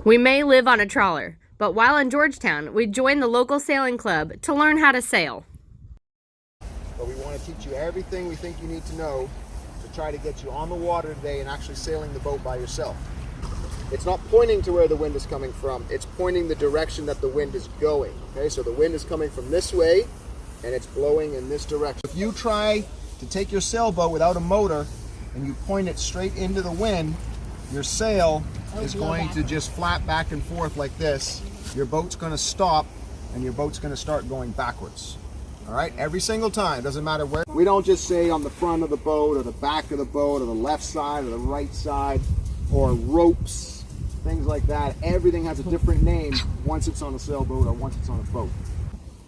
We may live on a trawler, but while in Georgetown, we joined the local sailing club to learn how to sail. But we want to teach you everything we think you need to know to try to get you on the water today and actually sailing the boat by yourself. It's not pointing to where the wind is coming from, it's pointing the direction that the wind is going. Okay, so the wind is coming from this way and it's blowing in this direction. If you try to take your sailboat without a motor and you point it straight into the wind, your sail is going to just flap back and forth like this. Your boat's going to stop and your boat's going to start going backwards. All right, every single time, doesn't matter where. We don't just say on the front of the boat or the back of the boat or the left side or the right side or ropes, things like that. Everything has a different name once it's on a sailboat or once it's on a boat.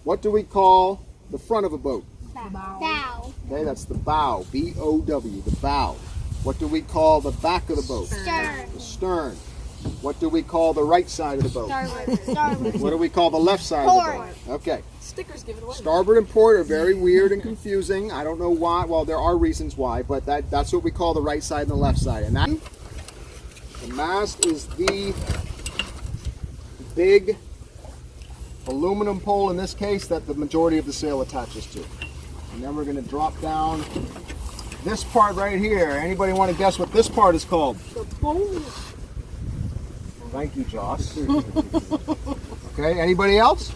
What do we call the front of a boat? Bow. Okay, that's the bow, B-O-W, the bow. What do we call the back of the boat? Stern. The stern. What do we call the right side of the boat? Starboard. What do we call the left side of the boat? Okay. Stickers give it away. Starboard and port are very weird and confusing. I don't know why. Well, there are reasons why, but that's what we call the right side and the left side. And that the mast is the big aluminum pole in this case that the majority of the sail attaches to. And then we're going to drop down this part right here. Anybody want to guess what this part is called? The boom. Thank you, Joss. Okay, anybody else?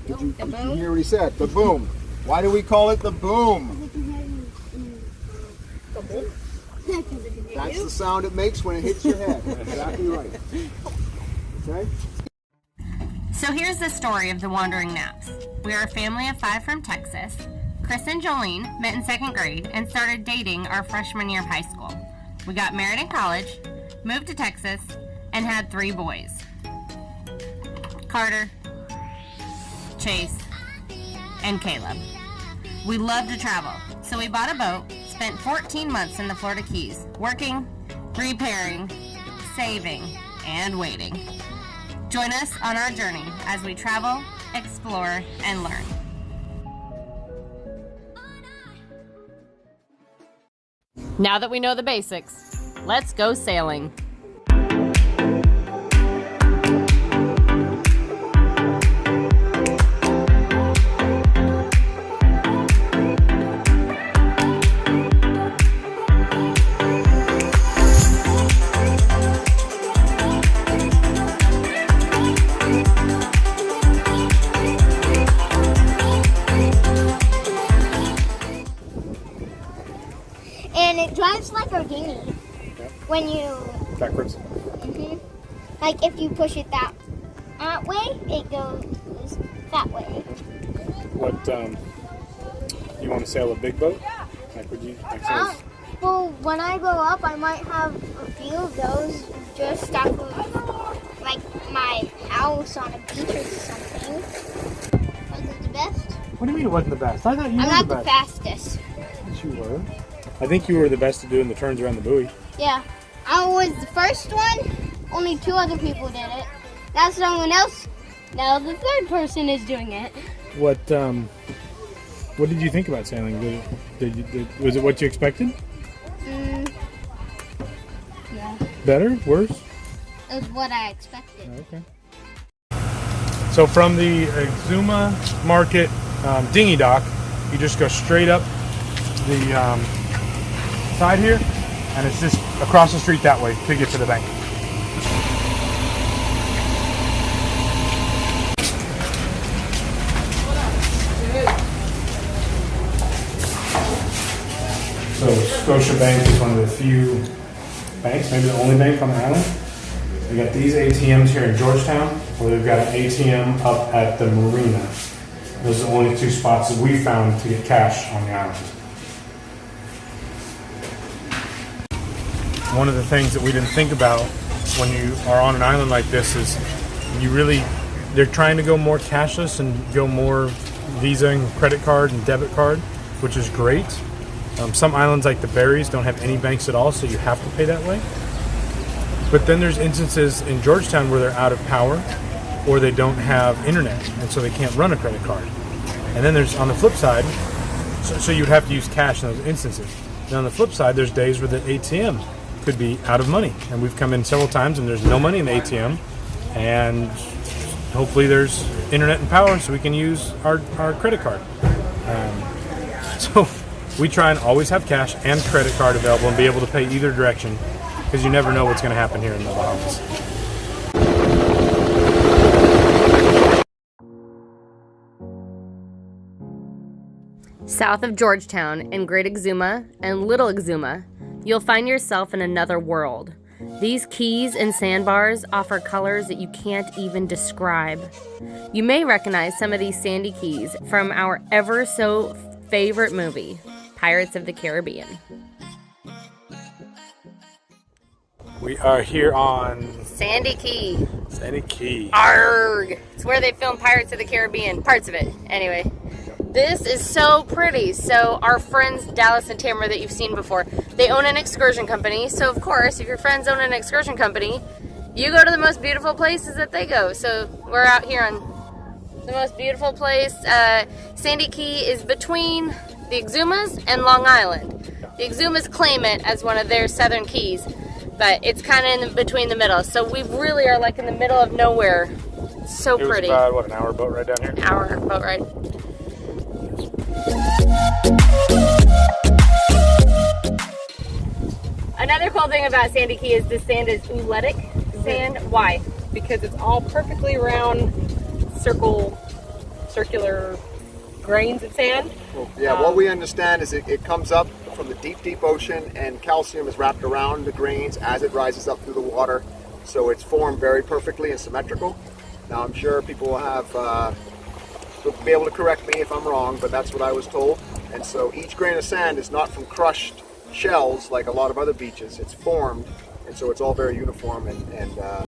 Did you hear what he said? The boom. Why do we call it the boom? That's the sound it makes when it hits your head. Exactly right. Okay? So here's the story of the Wandering Naps. We are a family of 5 from Texas. Chris and Jolene met in 2nd grade and started dating our freshman year of high school. We got married in college, moved to Texas, and had 3 boys. Carter, Chase, and Caleb. We love to travel, so we bought a boat, spent 14 months in the Florida Keys, working, repairing, saving, and waiting. Join us on our journey as we travel, explore, and learn. Now that we know the basics, let's go sailing. And it drives like a dinghy. Yep. When you... Backwards. Like if you push it that way, it goes that way. What, you want to sail a big boat? Like, would you, like, Well, when I grow up, I might have a few of those just off of, like, my house on a beach or something. Was it the best? What do you mean it wasn't the best? I thought you I'm were not the the best. fastest. Yes, you were. I think you were the best at doing the turns around the buoy. Yeah. I was the first one. Only 2 other people did it. Now someone else. Now the 3rd person is doing it. What did you think about sailing? Was it what you expected? Yeah. Better? Worse? It was what I expected. Okay. So from the Exuma Market dinghy dock, you just go straight up the side here, and it's just across the street that way to get to the bank. So Scotiabank is one of the few banks, maybe the only bank on the island. We got these ATMs here in Georgetown, or they've got an ATM up at the marina. Those are the only 2 spots that we found to get cash on the island. One of the things that we didn't think about when you are on an island like this is they're trying to go more cashless and go more Visa and credit card and debit card, which is great. Some islands like the Berries don't have any banks at all, so you have to pay that way. But then there's instances in Georgetown where they're out of power or they don't have internet, and so they can't run a credit card. And then there's, on the flip side, so you'd have to use cash in those instances. And on the flip side, there's days where the ATM could be out of money. And we've come in several times and there's no money in the ATM, and hopefully there's internet and power so we can use our credit card. So we try and always have cash and credit card available and be able to pay either direction, because you never know what's going to happen here in the Bahamas. South of Georgetown in Great Exuma and Little Exuma, you'll find yourself in another world. These keys and sandbars offer colors that you can't even describe. You may recognize some of these sandy keys from our ever so favorite movie, Pirates of the Caribbean. We are here on Sandy Cay. Sandy Cay. Arrgh! It's where they filmed Pirates of the Caribbean, parts of it. Anyway, this is so pretty. So our friends Dallas and Tamara that you've seen before, they own an excursion company. So of course, if your friends own an excursion company, you go to the most beautiful places that they go. So we're out here on the most beautiful place. Sandy Cay is between the Exumas and Long Island. The Exumas claim it as one of their southern keys, but it's kind of in between the middle. So we really are like in the middle of nowhere. It's so pretty. It was about, an hour boat ride down here? An hour boat ride. Another cool thing about Sandy Cay is this sand is oolitic sand. Why? Because it's all perfectly round, circular grains of sand. Well, yeah, what we understand is it comes up from the deep ocean, and calcium is wrapped around the grains as it rises up through the water. So it's formed very perfectly and symmetrical. Now I'm sure people will will be able to correct me if I'm wrong, but that's what I was told. And so each grain of sand is not from crushed shells like a lot of other beaches. It's formed, and so it's all very uniform and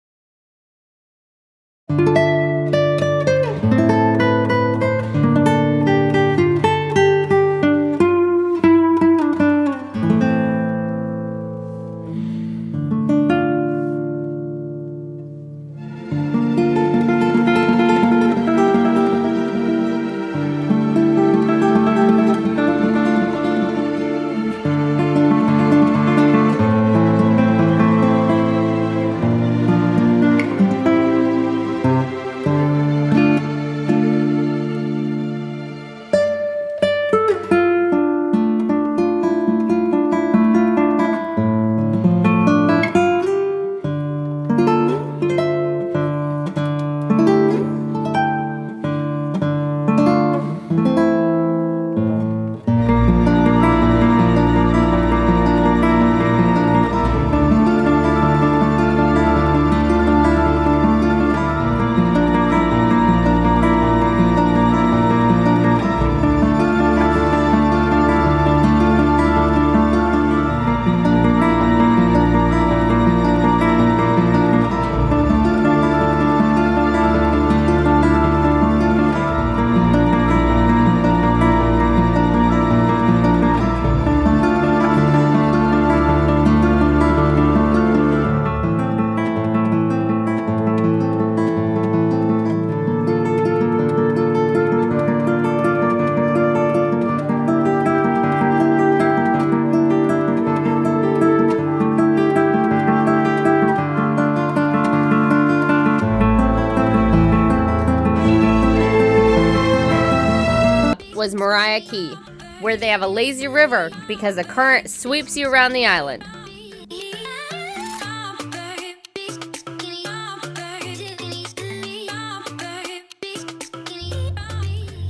was Mariah Key, where they have a lazy river because the current sweeps you around the island.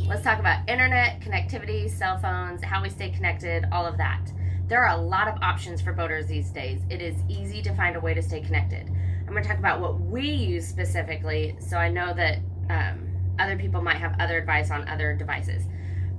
Let's talk about internet, connectivity, cell phones, how we stay connected, all of that. There are a lot of options for boaters these days. It is easy to find a way to stay connected. I'm going to talk about what we use specifically, so I know that other people might have other advice on other devices.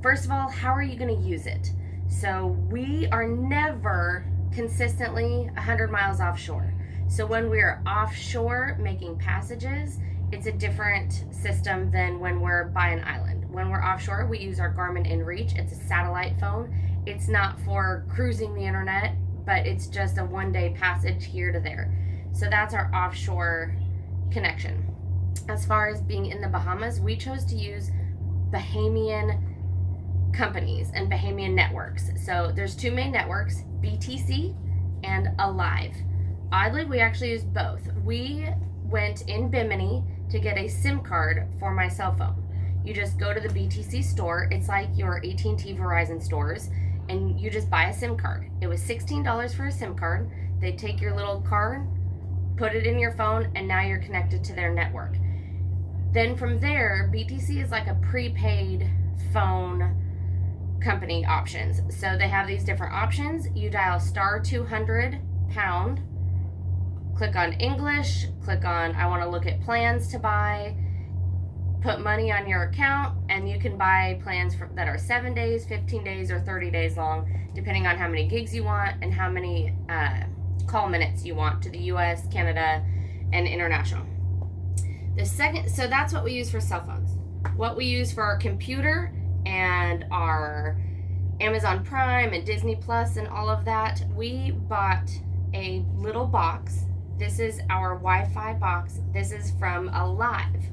First of all, how are you going to use it? So we are never consistently 100 miles offshore. So when we're offshore making passages, it's a different system than when we're by an island. When we're offshore, we use our Garmin InReach. It's a satellite phone. It's not for cruising the internet, but it's just a one-day passage here to there. So that's our offshore connection. As far as being in the Bahamas, we chose to use Bahamian companies and Bahamian networks. So there's two main networks, BTC and Alive. Oddly, we actually used both. We went in Bimini to get a SIM card for my cell phone. You just go to the BTC store. It's like your AT&T Verizon stores, and you just buy a SIM card. It was $16 for a SIM card. They take your little card, put it in your phone, and now you're connected to their network. Then from there, BTC is like a prepaid phone company options. So they have these different options. You dial *200#, click on English, click on I want to look at plans to buy, put money on your account, and you can buy plans that are 7 days, 15 days, or 30 days long, depending on how many gigs you want and how many call minutes you want to the US, Canada, and international. So that's what we use for cell phones. What we use for our computer and our Amazon Prime and Disney Plus and all of that, we bought a little box. This is our Wi-Fi box. This is from Alive,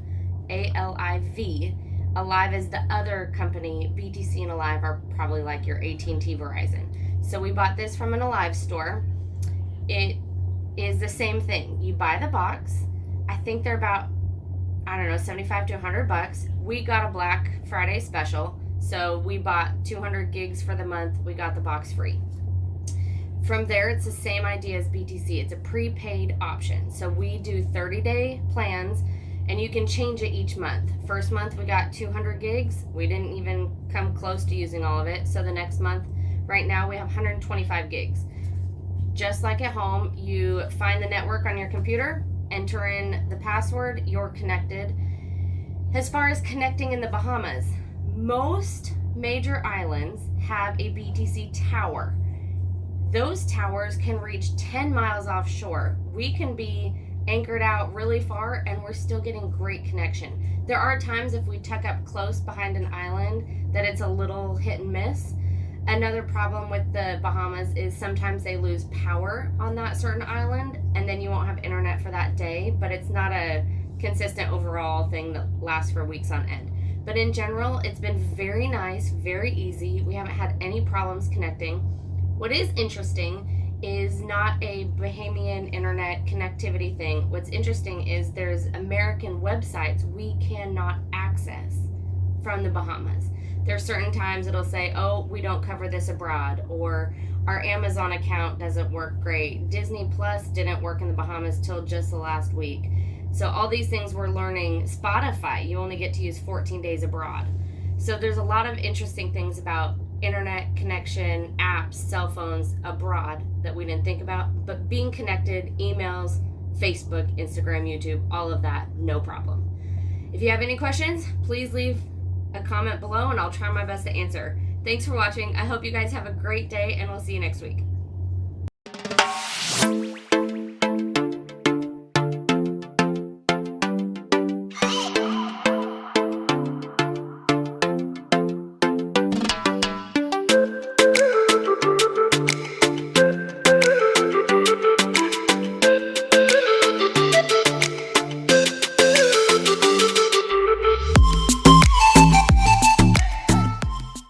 A-L-I-V. Alive is the other company. BTC and Alive are probably like your AT&T Verizon. So we bought this from an Alive store. It is the same thing. You buy the box. I think they're about, I don't know, $75 to $100. We got a Black Friday special, so we bought 200 gigs for the month. We got the box free. From there, it's the same idea as BTC. It's a prepaid option. So we do 30-day plans, and you can change it each month. First month, we got 200 gigs. We didn't even come close to using all of it. So the next month, right now, we have 125 gigs. Just like at home, you find the network on your computer, enter in the password, you're connected. As far as connecting in the Bahamas, most major islands have a BTC tower. Those towers can reach 10 miles offshore. We can be anchored out really far and we're still getting great connection. There are times if we tuck up close behind an island that it's a little hit and miss. Another problem with the Bahamas is sometimes they lose power on that certain island and then you won't have internet for that day, but it's not a consistent overall thing that lasts for weeks on end. But in general, it's been very nice, very easy. We haven't had any problems connecting. What is interesting is not a Bahamian internet connectivity thing. What's interesting is there's American websites we cannot access from the Bahamas. There's certain times it'll say, oh, we don't cover this abroad, or our Amazon account doesn't work great. Disney Plus didn't work in the Bahamas till just the last week. So all these things we're learning. Spotify, you only get to use 14 days abroad. So there's a lot of interesting things about internet connection, apps, cell phones abroad that we didn't think about. But being connected, emails, Facebook, Instagram, YouTube, all of that, no problem. If you have any questions, please leave a comment below and I'll try my best to answer. Thanks for watching. I hope you guys have a great day and we'll see you next week.